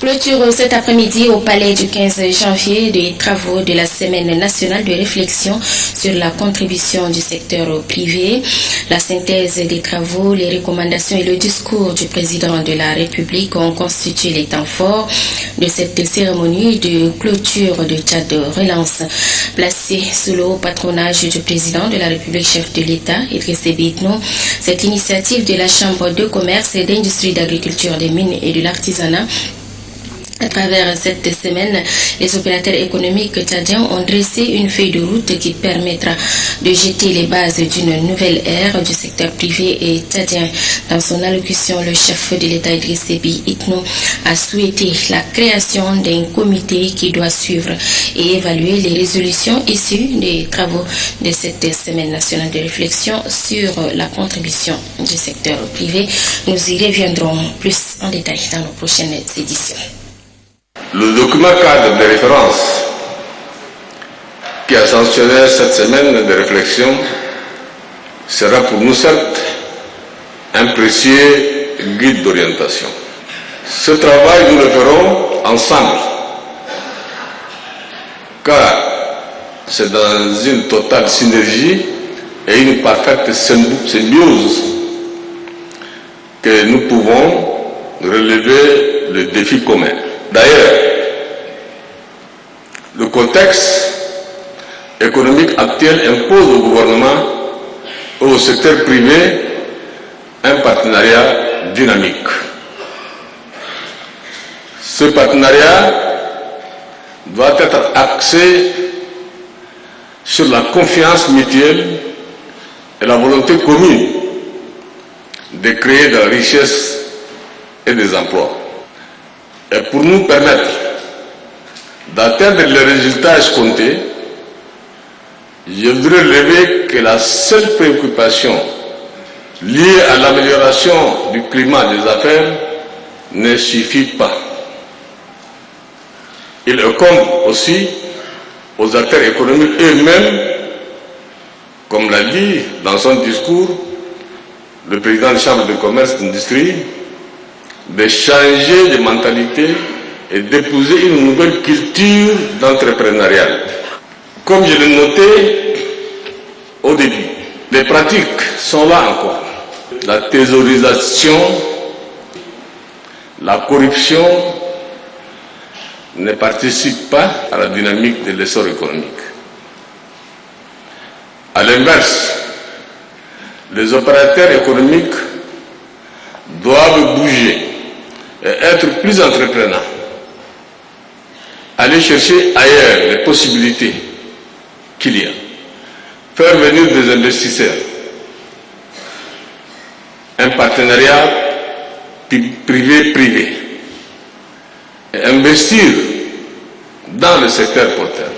Clôture cet après-midi au palais du 15 janvier des travaux de la semaine nationale de réflexion sur la contribution du secteur privé. La synthèse des travaux, les recommandations et le discours du président de la République ont constitué les temps forts de cette cérémonie de clôture de Tchad Relance. Placée sous le haut patronage du président de la République, chef de l'État, Idriss Déby Itno, cette initiative de la Chambre de commerce et d'industrie, d'agriculture, des mines et de l'artisanat. À travers cette semaine, les opérateurs économiques tchadiens ont dressé une feuille de route qui permettra de jeter les bases d'une nouvelle ère du secteur privé et tchadien. Dans son allocution, le chef de l'État Idriss Déby Itno a souhaité la création d'un comité qui doit suivre et évaluer les résolutions issues des travaux de cette semaine nationale de réflexion sur la contribution du secteur privé. Nous y reviendrons plus en détail dans nos prochaines éditions. Le document cadre de référence qui a sanctionné cette semaine de réflexion sera pour nous certes un précieux guide d'orientation. Ce travail, nous le ferons ensemble, car c'est dans une totale synergie et une parfaite symbiose que nous pouvons relever le défi commun. D'ailleurs, le contexte économique actuel impose au gouvernement et au secteur privé un partenariat dynamique. Ce partenariat doit être axé sur la confiance mutuelle et la volonté commune de créer de la richesse et des emplois. Et pour nous permettre d'atteindre les résultats escomptés, je voudrais relever que la seule préoccupation liée à l'amélioration du climat des affaires ne suffit pas. Il incombe aussi aux acteurs économiques eux-mêmes, comme l'a dit dans son discours le président de la Chambre de commerce et d'industrie, de changer de mentalité et d'épouser une nouvelle culture d'entrepreneuriat. Comme je l'ai noté au début, les pratiques sont là encore. La thésaurisation, la corruption ne participent pas à la dynamique de l'essor économique. À l'inverse, les opérateurs économiques doivent bouger et être plus entreprenants. Aller chercher ailleurs les possibilités qu'il y a. Faire venir des investisseurs. Un partenariat privé-privé. Et investir dans le secteur porteur.